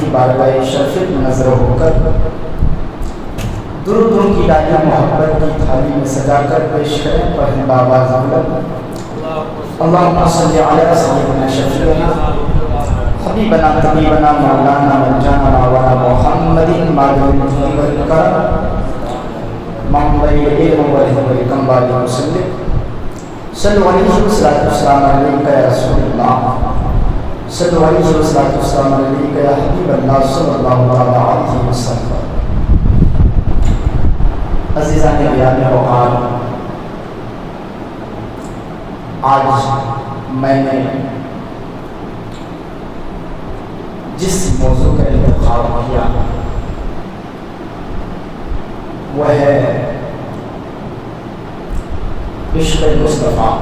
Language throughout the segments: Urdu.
کی بارگاہ شرفت میں نظر ہو کر درود کی ڈالی محبت کی تھالی میں سجا کر پیش کریں پڑھیں بآواز بلند اللہم صلی علی سیدنا شفیعنا حبیبنا طبیبنا مولانا منجانا مولانا محمد مادر المجید والکرم منبع علم والحکم والمسلم صلو علیہ والسلام علیکہ یا رسول اللہ صلو علیہ والسلام علیکہ یا حبیب اللہ صلی اللہ علیہ وسلم۔ عزیزان بیان اوقات، آج میں نے جس موضوع کا انتخاب کیا وہ ہے عشق مصطفیٰ۔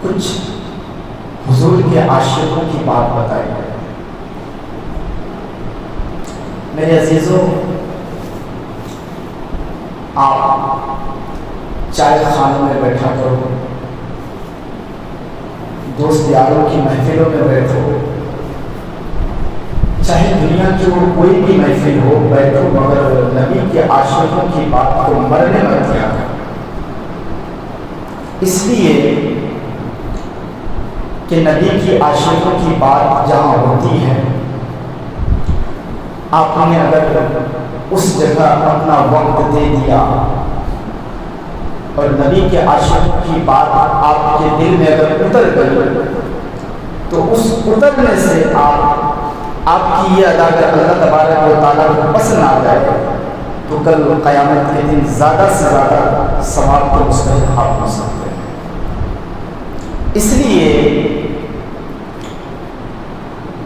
کچھ حضور کے عاشقوں کی بات بتائی ہے۔ میرے عزیزوں، آپ چائے خانوں میں بیٹھا کرو، دوست یاروں کی محفلوں میں بیٹھو، چاہے دنیا کی وہ کوئی بھی محفل ہو بیٹھو، مگر نبی کے عاشقوں کی بات کو مرنے مت دیا کرو۔ اس لیے کہ نبی کی عاشقوں کی بات جہاں ہوتی ہے، آپ نے اگر اس جگہ اپنا وقت دے دیا اور نبی کے عاشقوں کی بات آپ کے دل میں اگر اتر گئی تو اس اترنے سے آپ کی یہ ادا کر اللہ تبارک و تعالیٰ کو پسند آ جائے تو کل قیامت کے دن زیادہ سے زیادہ ثواب کو مستحق آپ ہو سکتے ہیں۔ اس لیے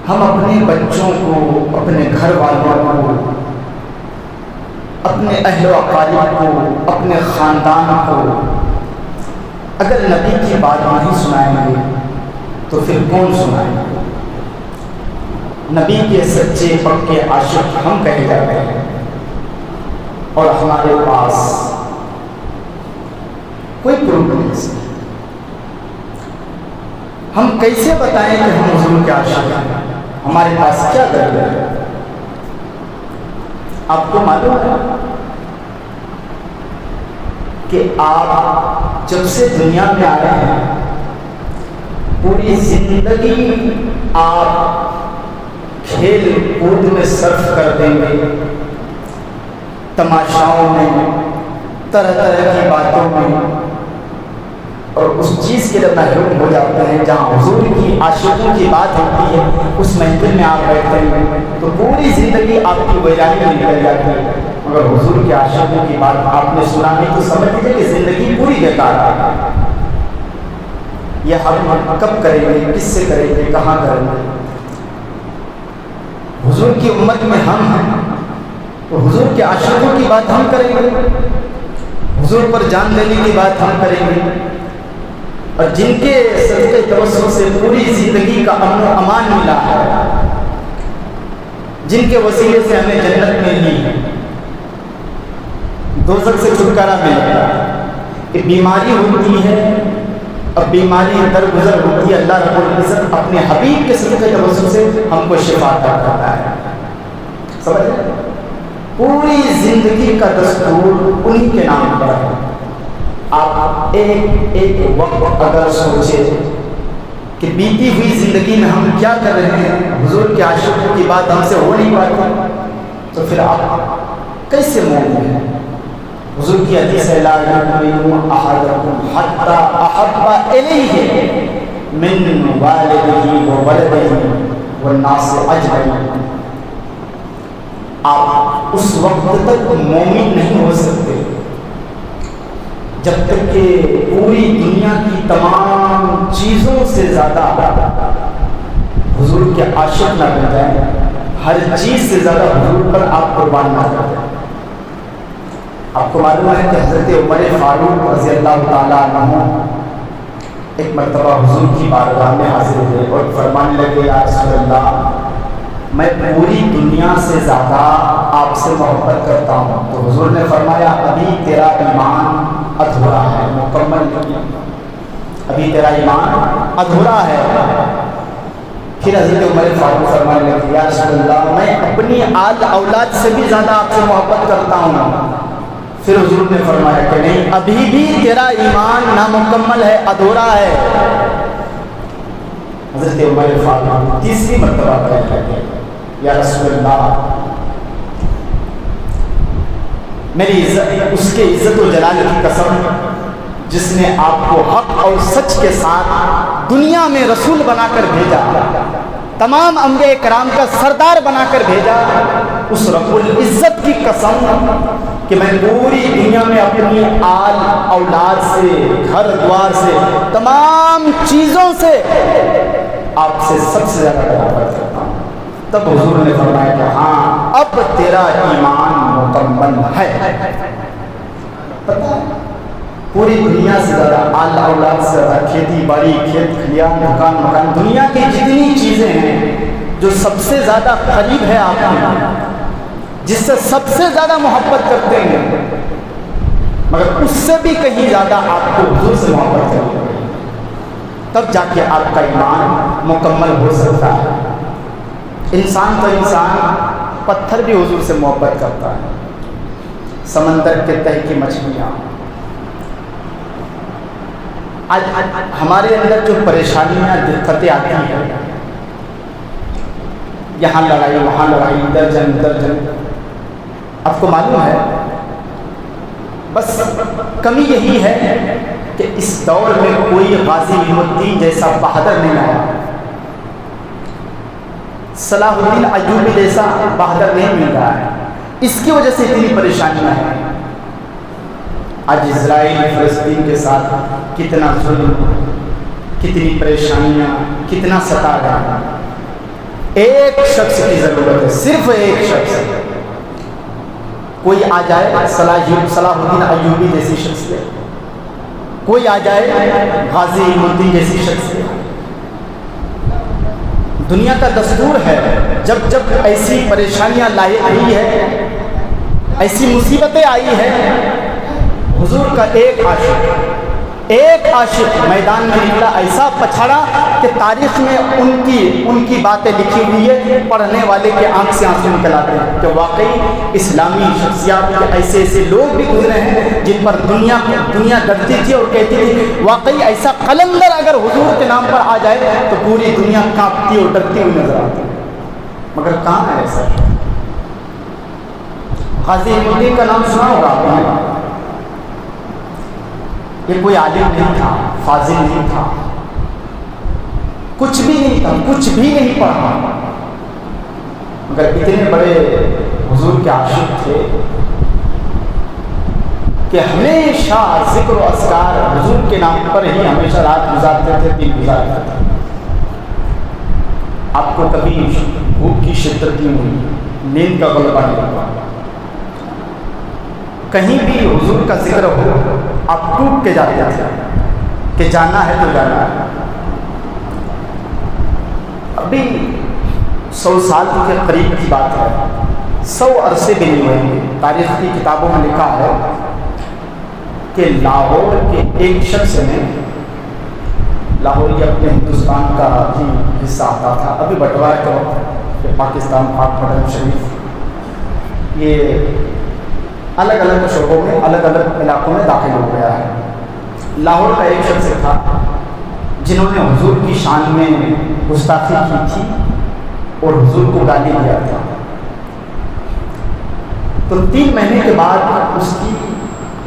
ہم اپنے بچوں کو، اپنے گھر والوں کو، اپنے اہل و اقارب کو، اپنے خاندان کو اگر نبی کی بات نہیں سنائیں گے تو پھر کون سنائیں گے؟ نبی کے سچے پکے عاشق ہم کہے جاتے ہیں اور ہمارے پاس کوئی پروف نہیں۔ ہم کیسے بتائیں کہ ہم حضور کے عاشق ہیں؟ ہمارے پاس کیا دلیل ہے؟ آپ کو معلوم ہے کہ آپ جب سے دنیا میں آ رہے ہیں پوری زندگی آپ کھیل کود میں صرف کر دیں گے، تماشاؤں میں، طرح طرح کی باتوں میں، اور اس چیز کے لیے محروم ہو جاتے ہیں جہاں حضور کی عاشقوں کی بات ہوتی ہے۔ اس محفل میں آپ بیٹھتے ہیں تو پوری زندگی آپ کی ویرانی میں نکل جاتی ہے، مگر حضور کے عاشقوں کی بات آپ نے سنا نہیں تو سمجھ لیجیے کہ زندگی پوری بیکار ہے۔ یہ ہم کب کریں گے، کس سے کریں گے، کہاں کریں گے؟ حضور کی امت میں ہم ہیں تو حضور کے عاشقوں کی بات ہم کریں گے، حضور پر جان دینے کی بات ہم کریں گے، اور جن کے صدقے توسل سے پوری زندگی کا امن و امان ملا ہے، جن کے وسیلے سے ہمیں جنت ملی ہے، دوزخ سے چھٹکارا ملا ہے۔ کہ بیماری ہوتی ہے، اب بیماری درگزر ہوتی ہے، اللہ رب العزت اپنے حبیب کے صدقے توسل سے ہم کو شفا عطا کرتا ہے۔ سمجھ رہے؟ پوری زندگی کا دستور انہی کے نام پر ہے۔ آپ ایک وقت اگر سوچے کہ بیتی ہوئی زندگی میں ہم کیا کر رہے ہیں، حضور کے عاشقوں کی بات ہم سے ہو نہیں پاتی، تو پھر آپ کیسے مومن ہیں؟ حضور کی حدیث ہے لا یؤمن احدکم حتی احب الیہ من والدہ وولدہ والناس اجمعین۔ آپ اس وقت تک مومن نہیں ہو سکتے جب تک کہ پوری دنیا کی تمام چیزوں سے زیادہ حضور کے عاشق نہ بن جائیں، ہر چیز سے زیادہ حضور پر آپ قربان نہ کر دیں۔ آپ کو معلوم ہے کہ حضرت عمر فاروق رضی اللہ تعالیٰ عنہ ایک مرتبہ حضور کی بارگاہ میں حاضر ہوئے اور فرمانے لگے یا رسول اللہ، میں پوری دنیا سے زیادہ آپ سے محبت کرتا ہوں۔ تو حضور نے فرمایا ابھی تیرا ایمان ادھورا ہے، مکمل نہیں۔ ابھی تیرا ایمان ادھورا ہے۔ پھر حضرت عمر فاروق فرمانے لگے یا رسول اللہ میں اپنی آل اولاد سے بھی زیادہ آپ سے محبت کرتا ہوں۔ پھر حضور نے فرمایا کہ نہیں، ابھی بھی تیرا ایمان نامکمل ہے، ادھورا ہے۔ حضرت عمر فاروق تیسری مرتبہ بیان لگے یا رسول اللہ میری عزت، اس کے عزت و جلال کی قسم جس نے آپ کو حق اور سچ کے ساتھ دنیا میں رسول بنا کر بھیجا، تمام انبیاء کرام کا سردار بنا کر بھیجا، اس رب العزت کی قسم کہ میں پوری دنیا میں اپنی آل اولاد سے، گھر دوار سے، تمام چیزوں سے آپ سے سب سے زیادہ محبت کرتا ہوں۔ تب حضور نے فرمایا کہ ہاں اب تیرا ایمان مکمل ہے۔ پتہ ہے پوری دنیا سے زیادہ، آل اولاد سے زیادہ، کھیتی باڑی، کھیت کھلیان، مکان مکان، دنیا کی جتنی چیزیں ہیں جو سب سے زیادہ قریب ہے آپ کی، جس سے سب سے زیادہ محبت کرتے ہیں، مگر اس سے بھی کہیں زیادہ آپ کو حضور سے محبت کرنی پڑے، تب جا کے آپ کا ایمان مکمل ہو سکتا ہے۔ انسان تو انسان، پتھر بھی حضور سے محبت کرتا ہے، سمندر کے تہہ کی مچھلیاں۔ آج ہمارے اندر جو پریشانیاں، دقتیں آتی ہیں، یہاں لڑائی وہاں لڑائی، ادھر جنگ ادھر جنگ، آپ کو معلوم ہے بس کمی یہی ہے کہ اس دور میں کوئی غازی علم الدین جیسا بہادر نہیں آیا، صلاح الدین ایوبی جیسا بہادر نہیں مل رہا ہے، اس کی وجہ سے اتنی پریشانیاں ہیں۔ آج اسرائیل فلسطین کے ساتھ کتنا ظلم، کتنی پریشانیاں، کتنا ستا رہا ہے۔ ایک شخص کی ضرورت ہے، صرف ایک شخص، کوئی آ جائے صلاح الدین ایوبی جیسی شخصیت، کوئی آ جائے غازی علم الدین جیسی شخصیت۔ دنیا کا دستور ہے جب جب ایسی پریشانیاں لاحق ہوئی ہے، ایسی مصیبتیں آئی ہیں، حضور کا ایک عاشق میدان میں نکلا، ایسا پچھڑا کہ تاریخ میں ان کی باتیں لکھی ہوئی ہے، پڑھنے والے کے آنکھ سے آنسو نکل آتے ہیں کہ واقعی اسلامی شخصیات کے ایسے ایسے لوگ بھی گزرے ہیں جن پر دنیا ڈرتی تھی اور کہتی تھی واقعی ایسا قلندر اگر حضور کے نام پر آ جائے تو پوری دنیا کانپتی اور ڈرتی ہوئی نظر آتی ہے، مگر کہاں ہے ایسا؟ غازی علم الدین کا نام سنا ہوگا آپ نے، یہ کوئی عالم نہیں تھا، فاضل نہیں تھا، کچھ بھی نہیں تھا، کچھ بھی نہیں پڑھا، مگر اتنے بڑے حضور کے عاشق تھے کہ ہمیشہ ذکر و اذکار حضور کے نام پر ہی ہمیشہ رات گزارتے تھے، دن گزارتے تھے۔ آپ کو کبھی بھوک کی شدت نہیں ہوئی، نیند کا غلبہ نہیں ہوا، کہیں بھی حضور کا ذکر ہو آپ ٹوٹ کے جاتے تھے کہ جانا ہے تو جانا ہے۔ ابھی 100 سال کے قریب کی بات ہے، 100 عرصے بھی نہیں ہوئے، تاریخ کی کتابوں میں لکھا ہے کہ لاہور کے ایک شخص نے، لاہور یہ اپنے ہندوستان کا ہی حصہ آتا تھا، ابھی بٹوارے کے وقت کہ پاکستان پاک مدن شریف یہ الگ الگ شعبوں میں الگ الگ علاقوں میں داخل ہو گیا ہے۔ لاہور کا ایک شخص تھا جنہوں نے حضور کی شان میں گستاخی کی تھی اور حضور کو گالی دیا تھا، تو 3 مہینے کے بعد اس کی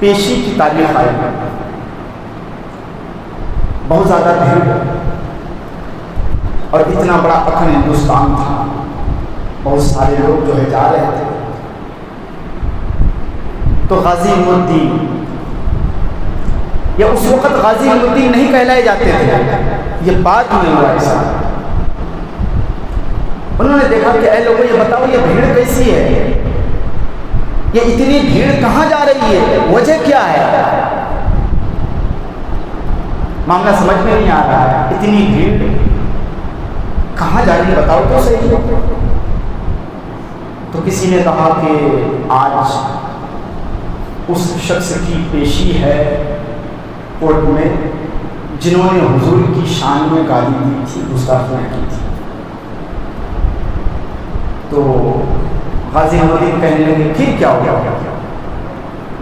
پیشی کی تاریخ آئی، بہت زیادہ بھیڑ اور اتنا بڑا اکھن ہندوستان تھا، بہت سارے لوگ جو ہے جا رہے تھے، تو غازی علم الدین، یا اس وقت غازی علم الدین نہیں کہلائے جاتے تھے، یہ بات نہیں ہوا ایسا، انہوں نے دیکھا کہ اے لوگوں یہ بتاؤ یہ بھیڑ کیسی ہے، یہ اتنی بھیڑ کہاں جا رہی ہے، وجہ کیا ہے؟ معاملہ سمجھ میں نہیں آ رہا ہے، اتنی بھیڑ کہاں جا رہی ہے بتاؤ تو صحیح۔ تو کسی نے کہا کہ آج اس شخص کی پیشی ہے کورٹ میں جنہوں نے حضور کی شان میں گالی دی تھی، گستاخیاں کی تھی۔ تو غازی الدین کہنے لگے پھر کیا ہو گیا؟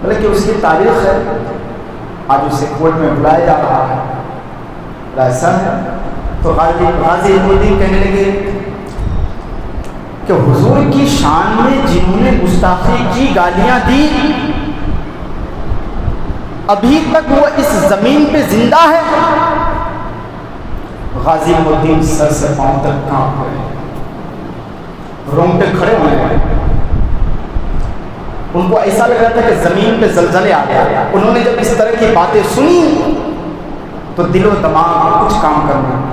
بلکہ اس کی تاریخ ہے، آج اسے کورٹ میں بلایا جا رہا ہے، ایسا ہے۔ تو غازی الدین کہنے لگے کہ حضور کی شان میں جنہوں نے گستاخی کی، گالیاں دی، ابھی تک وہ اس زمین پہ زندہ ہے؟ غازی الدین سر سے پاؤں تک کانپ گئے، رونگٹے کھڑے ہونے لگے۔ ان کو ایسا لگ رہا تھا کہ زمین پہ زلزلے آ گیا۔ انہوں نے جب اس طرح کی باتیں سنی تو دل و دماغ کچھ کام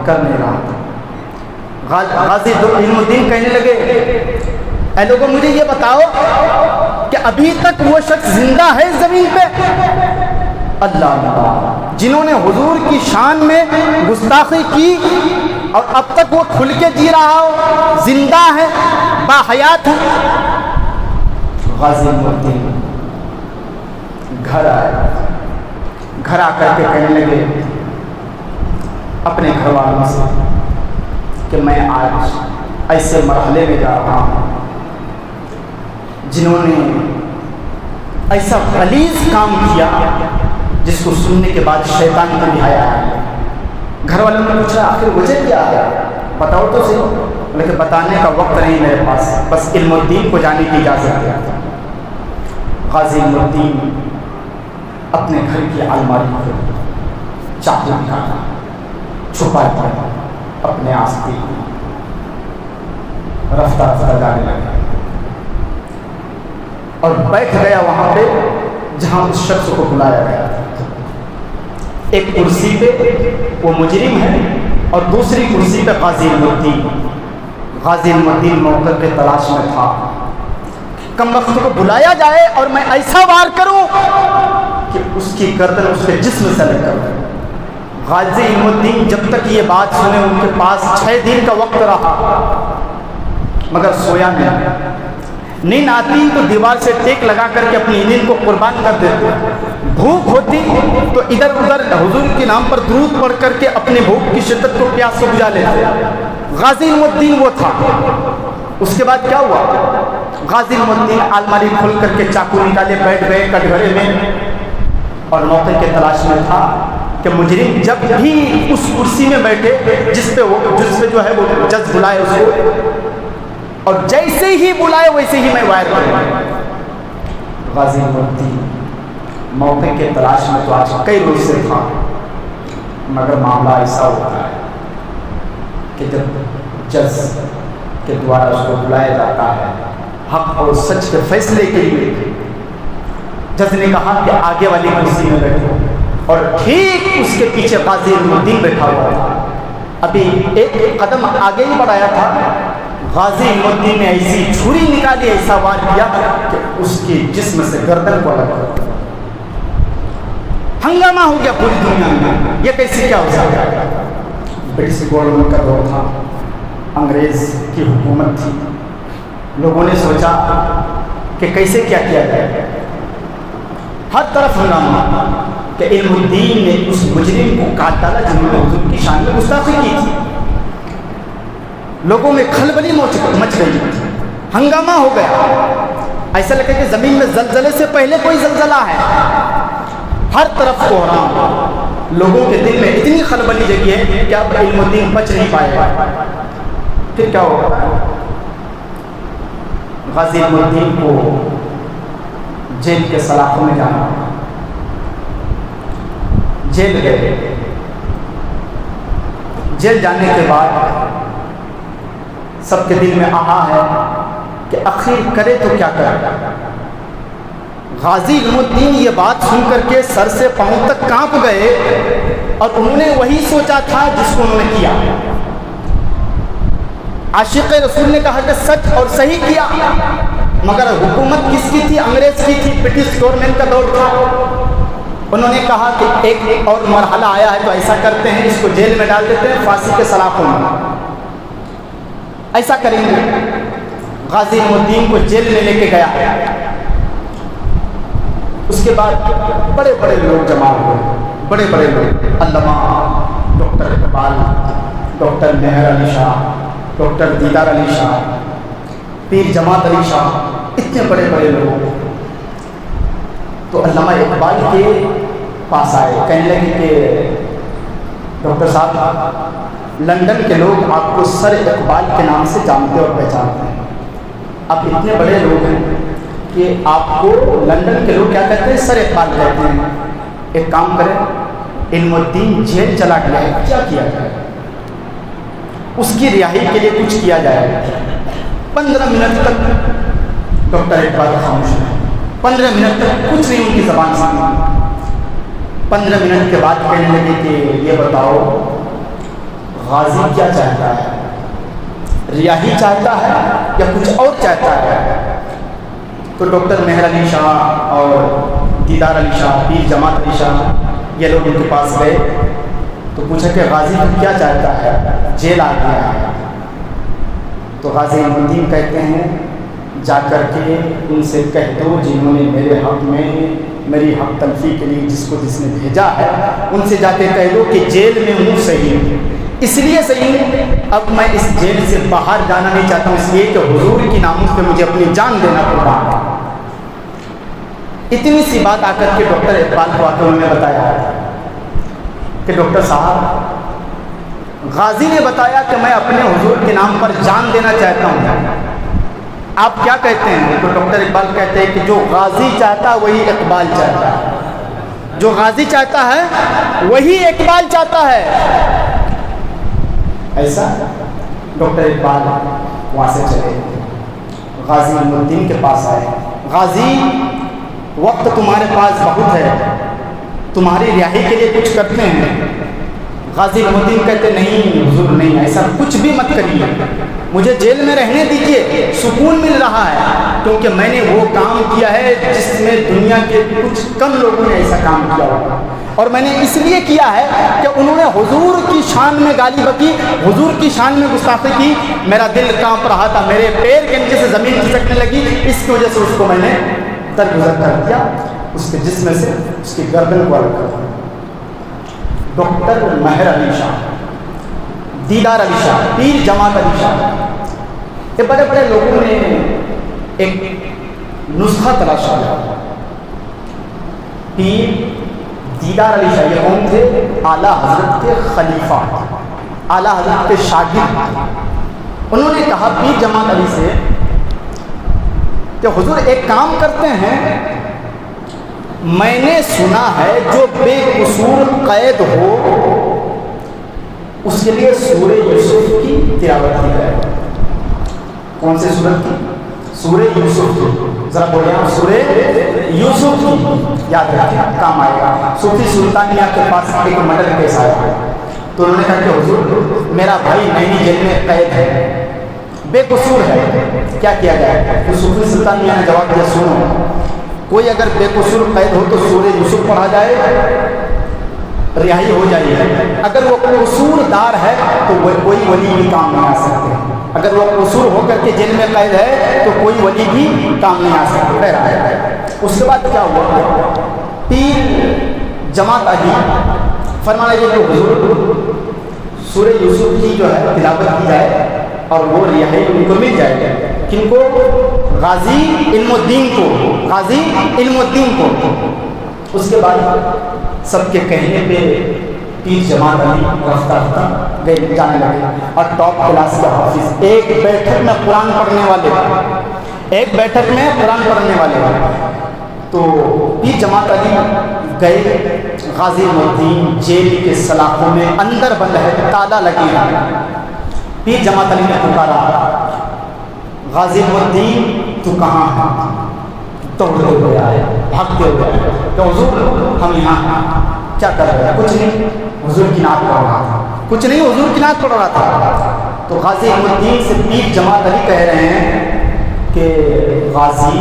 کر نہیں رہا تھا۔ غازی الدین کہنے لگے اے لوگوں مجھے یہ بتاؤ کہ ابھی تک وہ شخص زندہ ہے زمین پہ؟ اللہ اللہ، جنہوں نے حضور کی شان میں گستاخی کی اور اب تک وہ کھل کے جی رہا ہو، زندہ ہے، باحیات ہے۔ غازی الدین گھر آئے، گھر آ کر کے کہنے لگے اپنے گھر والوں سے کہ میں آج ایسے مرحلے میں جا رہا ہوں جنہوں نے ایسا غلیظ کام کیا جس کو سننے کے بعد شیطان کو نہایا ہے۔ گھر والوں نے پوچھا آخر وجہ کیا ہے، بتاؤ تو صحیح، لیکن بتانے کا وقت نہیں میرے پاس، بس علم الدین کو جانے کی اجازت ہے۔ غازی الدین اپنے گھر کی الماری کو چاقو نکالا، چھپا دیا اپنے آستین میں، رفتہ رفتہ جانے لگا اور بیٹھ گیا وہاں پہ جہاں اس شخص کو بلایا گیا تھا۔ ایک کرسی پہ وہ مجرم ہے اور دوسری کرسی پہ غازی الدین۔ غازی الدین موقع کے تلاش میں تھا، کم وقت کو بلایا جائے اور میں ایسا وار کروں کہ اس کی گردن اس کے جسم سے لگ کر۔ غازی الدین جب تک یہ بات سنے ان کے پاس 6 دن کا وقت رہا مگر سویا نہیں۔ نیند آتی تو دیوار سے ٹیک لگا کر کے اپنی نیند کو قربان کر دیتے، بھوک ہوتی تو ادھر ادھر حضور کے نام پر درود پڑھ کر کے اپنے بھوک کی شدت کو پیاس کو بجھا لیتے۔ غازی الدین وہ تھا۔ اس کے بعد کیا ہوا؟ غازی الدین الماری کھول کر کے چاقو نکالے، بیٹھ گئے کٹگھرے میں اور موقع کے تلاش میں تھا کہ مجرم جب بھی اس کرسی میں بیٹھے جس پہ جو ہے وہ جج بلائے اس کو، اور جیسے ہی بلائے ویسے ہی میں وائر کروں۔ غازی الدین موقع کے تلاش میں تو آج کئی روز سے تھا مگر معاملہ ایسا ہوتا ہے کہ جب جج کے دوارا اس کو بلایا جاتا ہے حق اور سچ کے فیصلے کے لیے، جج نے کہا کہ آگے والی کرسی میں بیٹھو اور ٹھیک اس کے پیچھے غازی الدین بیٹھا ہوا تھا۔ ابھی ایک قدم آگے ہی بڑھایا تھا، غازی الدین نے ایسی چھری نکالی، ایسا وار کیا کہ اس کی جسم سے گردن کو الگ کر دیا۔ ہنگامہ ہو گیا پوری دنیا میں، یہ کیسے کیا ہو سکتا ہے؟ برٹش گورنمنٹ کا دور تھا، انگریز کی حکومت تھی، لوگوں نے سوچا کہ کیسے کیا کیا جائے، ہر طرف ہنگامہ کہ علم الدین نے اس مجرم کو کاٹ ڈالا جنہوں نے حضور کی شان میں گستاخی کی تھی۔ لوگوں میں کھلبلی مچ گئی، ہنگامہ ہو گیا، ایسا لگا کہ زمین میں زلزلے سے پہلے کوئی زلزلہ ہے، ہر طرف کوہرام، لوگوں کے دل میں اتنی کھلبلی جگی ہے کہ اب علم الدین بچ نہیں پائے گا۔ پھر کیا ہوگا؟ غازی الدین کو جیل کے سلاخوں میں جانا، جیل گئے۔ جیل جانے کے بعد سب کے دل میں آہا ہے کہ آخر کرے تو کیا کرے۔ غازی الدین یہ بات سن کر کے سر سے پاؤں تک کانپ گئے اور انہوں نے وہی سوچا تھا جس کو انہوں نے کیا۔ عاشق رسول نے کہا کہ سچ اور صحیح کیا، مگر حکومت کس کی تھی؟ انگریز کی تھی، برٹش گورنمنٹ کا دور تھا۔ انہوں نے کہا کہ ایک اور مرحلہ آیا ہے تو ایسا کرتے ہیں، اس کو جیل میں ڈال دیتے ہیں، پھانسی کے سلاخوں میں ایسا کریں گے۔ غازی الدین کو جیل میں لے کے گیا، اس کے بعد بڑے بڑے لوگ جمع ہوئے، بڑے بڑے لوگ، علامہ اقبال، ڈاکٹر مہر علی شاہ، ڈاکٹر دیدار علی شاہ، پیر جماعت علی شاہ، اتنے بڑے بڑے لوگ تو علامہ اقبال کے پاس آئے، کہنے لگے کہ ڈاکٹر صاحب لندن کے لوگ آپ کو سر اقبال کے نام سے جانتے اور پہچانتے ہیں، آپ اتنے بڑے لوگ ہیں کہ آپ کو لندن کے لوگ کیا کہتے ہیں؟ سر اقبال کہتے ہیں۔ ایک کام کریں، علم الدین جیل چلا گیا ہے، کیا کیا جائے؟ اس کی رہائی کے لیے کچھ کیا جائے۔ 15 منٹ تک ڈاکٹر اقبال خاموش ہے، 15 منٹ تک کچھ نہیں ان کی زبان سے۔ 15 منٹ کے بعد کہنے لگے کہ یہ بتاؤ غازی کیا چاہتا ہے؟ رہائی چاہتا ہے یا کچھ اور چاہتا ہے؟ تو ڈاکٹر مہر علی شاہ اور دیدار علی شاہ، پیر جماعت علی شاہ، یہ لوگ ان کے پاس گئے تو پوچھا کہ غازی کیا چاہتا ہے؟ جیل آ گیا ہے۔ تو غازی الدین کہتے ہیں جا کر کے ان سے کہہ دو جنہوں نے میرے حق میں میری حق تلفی کے لیے جس نے بھیجا ہے، ان سے جا کے کہہ دو کہ جیل میں ہوں صحیح، اس لیے صحیح ہوں اب میں اس جیل سے باہر جانا نہیں چاہتا ہوں، اس لیے کہ حضور کی ناموس پہ مجھے اپنی جان دینا پڑا۔ اتنی سی بات آ کر کے ڈاکٹر اقبال کو آ کے انہوں نے بتایا کہ ڈاکٹر صاحب غازی نے بتایا کہ میں اپنے حضور کے نام پر جان دینا چاہتا ہوں، آپ کیا کہتے ہیں؟ تو ڈاکٹر اقبال کہتے ہیں کہ جو غازی چاہتا ہے وہی اقبال چاہتا ہے، جو غازی چاہتا ہے وہی اقبال چاہتا ہے۔ ایسا ڈاکٹر اقبال وہاں سے چلے، غازی الدین کے پاس آئے، غازی وقت تمہارے پاس بہت ہے، تمہاری رہائی کے لیے کچھ کرتے ہیں۔ غازی الدین کہتے نہیں حضور نہیں، ایسا کچھ بھی مت کریے، مجھے جیل میں رہنے دیجیے، سکون مل رہا ہے، کیونکہ میں نے وہ کام کیا ہے جس میں دنیا کے کچھ کم لوگوں نے ایسا کام کیا ہوگا، اور میں نے اس لیے کیا ہے کہ انہوں نے حضور کی شان میں گالی بکی، حضور کی شان میں گستاخی کی، میرا دل کانپ رہا تھا، میرے پیر کے نیچے سے زمین کھسکنے لگی، اس کی وجہ سے اس کو میں نے درگزر کر دیا، اس کے جسم سے اس کی گردن کو الگ کر دیا۔ ڈاکٹر مہر علی شاہ، دیدار علی شاہ، پیر جماعت علی شاہ، یہ بڑے بڑے لوگوں نے ایک نسخہ تلاشا کیا۔ پیر دیدار علی شاہ یہ کون تھے؟ اعلیٰ حضرت کے خلیفہ، اعلیٰ حضرت کے شاگرد۔ انہوں نے کہا پیر جماعت علی سے کہ حضور ایک کام کرتے ہیں، میں نے سنا ہے جو بے قصور قید ہو اس کے لیے سورہ یوسف کی تلاوت کی جائے۔ کون سے سورت کی؟ سورہ یوسف کی، ذرا بولے آپ، سورہ یوسف کی یاد رکھیں، کام آئے گا۔ صوفی سلطانیہ کے پاس ایک مرڈر کیس آیا تو انہوں نے کہا کہ حضور میرا بھائی نینی جیل میں قید ہے، بے قصور ہے، کیا کیا جائے؟ تو صوفی سلطانیہ نے جواب دیا سنو، کوئی اگر بے قصور قید ہو تو سورہ یوسف پڑھا جائے، رہائی ہو جائے، اگر وہ قصور دار ہے تو کوئی ولی بھی کام نہیں آ سکتے، اگر وہ قصور ہو کر کے جیل میں قید ہے تو کوئی ولی بھی کام نہیں آ سکتے۔ اس کے بعد کیا ہوا؟ پیر جماعت علی فرمانے لگے کہ حضور سورہ یوسف کی جو ہے تلاوت کی جائے اور وہ رہائی ان کو مل جائے گا۔ کن کو؟ غازی علم الدین کو، غازی علم الدین کو۔ اس کے بعد سب کے کہنے پہ پیر جماعت علی رفتہ رفتہ گئے جانے لگے، اور ٹاپ کلاس کے حافظ، ایک بیٹھک میں قرآن پڑھنے والے، ایک بیٹھک میں قرآن پڑھنے والے۔ تو پیر جماعت علی گئے، غازی الدین جیل کے سلاخوں میں اندر بند ہے، تالا لگی ہے۔ پیر جماعت علی نے پکارا غازی الدین تو کہاں ہے؟ دوڑتے ہوئے آئے، بھاگتے ہوئے آئے کہ حضور ہم یہاں ہیں، کیا کر رہے ہیں؟ کچھ نہیں، حضور کی نعت پڑھ رہا تھا، کچھ نہیں، حضور کی نعت پڑھ رہا تھا۔ تو غازی الدین سے پیر جماعت علی کہہ رہے ہیں کہ غازی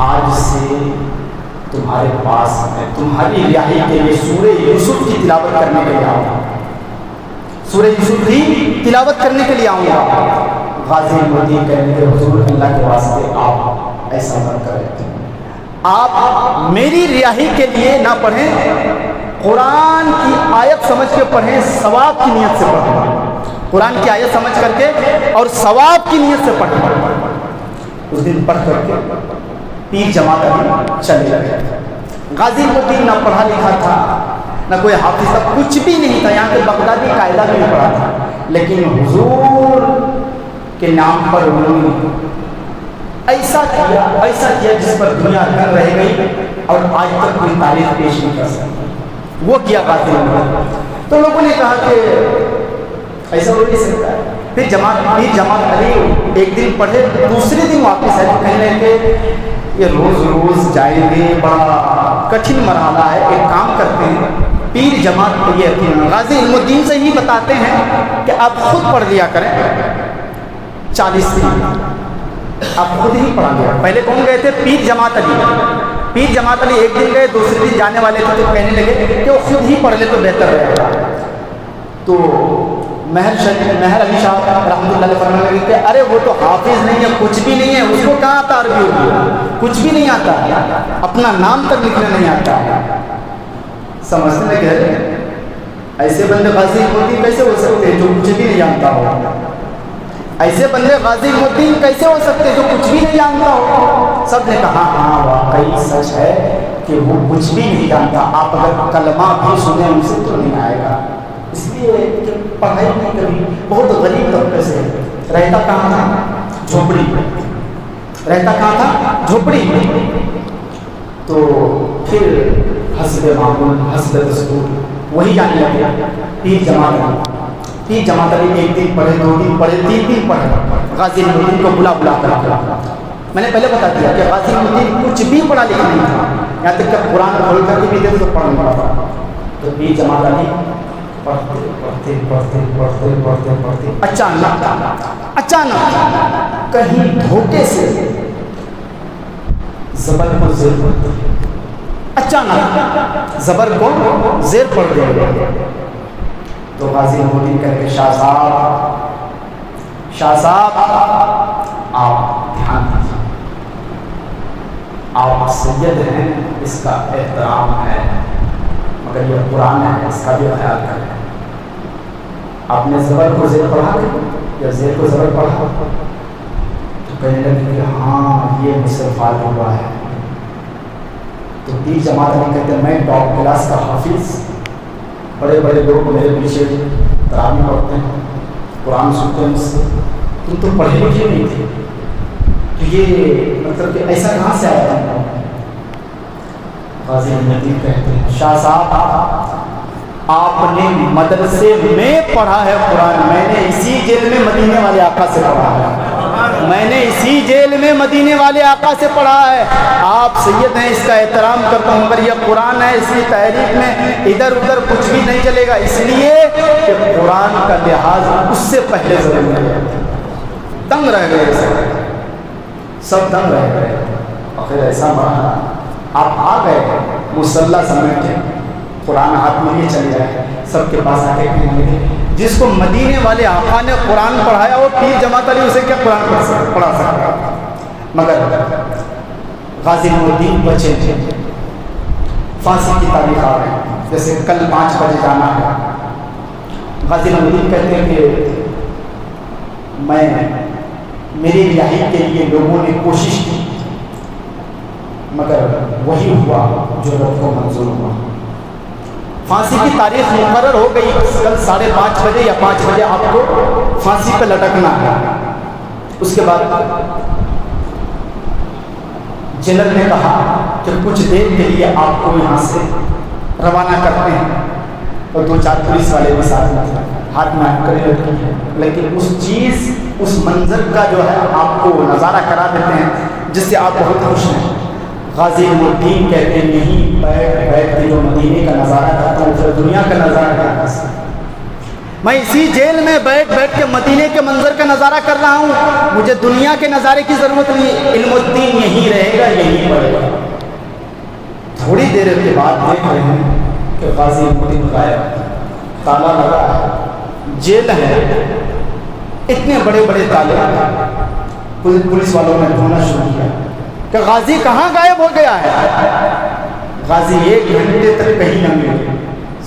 آج سے تمہارے پاس میں تمہاری رہائی کے لیے سورہ یوسف کی تلاوت کرنے کے لیے آؤں گا، سورہ یوسف کی تلاوت کرنے کے لیے آؤں گا۔ غازی الدین کہنے کے حضور اللہ کے واسطے آپ ایسا مت کریں، آپ میری رہائی کے لیے نہ پڑھیں، قرآن کی آیت سمجھ کے پڑھیں، ثواب کی نیت سے پڑھیں، قرآن کی آیت سمجھ کر کے اور ثواب کی نیت سے پڑھیں۔ اس دن پڑھ کر کے پیر جماعت علی چلے گئے۔ غازی الدین نہ پڑھا لکھا تھا، نہ کوئی حافظ تھا، کچھ بھی نہیں تھا، یہاں کے بغدادی قاعدہ بھی نہیں پڑھا تھا، لیکن حضور کے نام پر انہوں نے ایسا کیا جس پر دنیا دنگ رہ گئی اور آج تک کوئی تاریخ پیش نہیں کر سکتی، وہ کیا غازی الدین۔ تو لوگوں نے کہا کہ ایسا ہو نہیں سکتا ہے۔ پھر جماعت علی ایک دن پڑھے، دوسرے دن واپس آئے، کہنے لگے کہ یہ روز روز جائیں گے، بڑا کٹھن مرحلہ ہے، ایک کام کرتے ہیں، پیر جماعت یہ غازی علم الدین سے ہی بتاتے ہیں کہ آپ خود پڑھ لیا کریں 40 دن، آپ خود ہی پڑھا لیا۔ پہلے کون گئے تھے؟ پیر جماعت علی۔ پیر جماعت علی ایک دن گئے، دوسرے دن جانے والے تھے، تو کہنے لگے کہ وہ خود ہی پڑھ لے تو بہتر رہے گا۔ تو مہر علی شاہ رحمۃ اللہ علیہ فرمانے لگے کہ ارے وہ تو حافظ نہیں ہے، کچھ بھی نہیں ہے، اس کو کہاں آتا عربی ہوگی، کچھ بھی نہیں آتا، اپنا نام تک لکھنا نہیں آتا۔ سمجھنے لگے ایسے بندے غازی الدین کیسے ہو سکتے ہیں جو کچھ بھی نہیں جانتا ہو؟ ایسے بندے غازی الدین کیسے ہو سکتے ہیں جو کچھ بھی نہیں جانتا ہو؟ سب نے کہا ہاں واقعی سچ ہے کہ وہ کچھ بھی نہیں جانتا، آپ اگر کلمہ بھی سنیں ان سے تو نہیں آئے گا، اس لیے کہ پڑھائی نہیں کبھی، بہت غریب طبقے سے رہتا کہاں تھا؟ جھوپڑی میں رہتا، کہاں تھا؟ جھوپڑی میں۔ تو پھر حسب معمول حسب دستور وہی جانے لگے پیر جماعت علی۔ پیر جماعت علی ایک دن پڑھے، 2 دن پڑھے، 3 دن پڑھے، غازی الدین کو بلا کر میں نے پہلے بتا دیا کہ غازی الدین کچھ بھی پڑھا لکھا نہیں تھا، یہاں تک کہ قرآن کھول کر کے بھی دے تو پڑھ نہیں پاتا۔ تو پیر جماعت علی پڑھتے اچانک کہیں دھوکے سے زبر کو زیر پڑ گئی، اچانک زبر کو زیر پڑ گئی۔ تو غازی الدین کہہ کے شاہ صاحب آپ دھیان دیجیے، آپ سید ہیں، اس کا احترام ہے، مگر یہ قرآن ہے، اس کا بھی خیال کریں۔ آپ نے زبر کو زیر پڑھا یا زیر کو زبر پڑھا؟ تو کہنے لگے کہ ہاں یہ مجھ سے فال ہوا ہے۔ تو پیر جماعت علی کہتے ہیں میں ٹاپ کلاس کا حافظ، بڑے بڑے لوگ میرے پیچھے تراویح پڑھتے ہیں، قرآن سنتے ہیں مجھ سے، تم تو پڑھے لکھے نہیں تھے، تو یہ مطلب کہ ایسا کہاں سے آیا تھا؟ غازی الدین کہتے ہیں شاہ صاحب آپ نے مدرسے میں پڑھا ہے قرآن، میں نے اسی جیل میں مدینے والے آقا سے پڑھا ہے، میں نے اسی جیل میں مدینے والے آقا سے پڑھا ہے۔ آپ سید ہیں، اس کا احترام کرتا ہوں، مگر یہ قرآن ہے، اس کی تحریک میں ادھر ادھر کچھ بھی نہیں چلے گا، اس لیے کہ قرآن کا لحاظ اس سے پہلے ضروری ہے۔ دنگ رہ گئے، سب دنگ رہ گئے۔ آخر ایسا مرحلہ آپ آ گئے، مسلح سمیٹے، قرآن ہاتھ میں لیے چلے جائے، سب کے پاس آ کے کہنے لگے جس کو مدینے والے آقا نے قرآن پڑھایا وہ پیر جماعت علی اسے کیا قرآن پڑھا سکتا؟ مگر غازی الدین بچے تھے، پھانسی کی تاریخ آ رہے ہیں، جیسے کل 5 بجے جانا ہے۔ غازی الدین کہتے ہیں کہ میری رہائی کے لیے لوگوں نے کوشش کی، مگر وہی ہوا جو رب کو منظور ہوا۔ پھانسی کی تاریخ مقرر ہو گئی، کل 5:30 بجے یا 5 بجے آپ کو پھانسی پہ لٹکنا ہے۔ اس کے بعد جنرل نے کہا کہ کچھ دیر کے لیے آپ کو یہاں سے روانہ کرتے ہیں، اور 2-4 پولیس والے بھی ساتھ میں ہاتھ میں کرے لٹکی ہے، لیکن اس چیز اس منظر کا جو ہے آپ کو نظارہ کرا دیتے ہیں جس سے آپ بہت خوش ہیں۔ غازی الدین کہتے ہیں نہیں، بیٹھ کے جو مدینے کا نظارہ کرتا ہوں پھر دنیا کا نظارہ کیا کر سکتا، میں اسی جیل میں بیٹھ کے مدینے کے منظر کا نظارہ کر رہا ہوں، مجھے دنیا کے نظارے کی ضرورت نہیں، علم الدین یہی رہے گا، یہی پڑھے گا۔ تھوڑی دیر کے بعد دیکھ رہے ہیں کہ غازی الدین غائب، تالا لگا ہے، جیل ہے، اتنے بڑے بڑے تالے، پولیس والوں نے ڈھونڈنا شروع کیا کہ غازی کہاں غائب ہو گیا ہے۔ غازی 1 گھنٹے تک کہیں نہ ملے،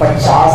50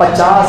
50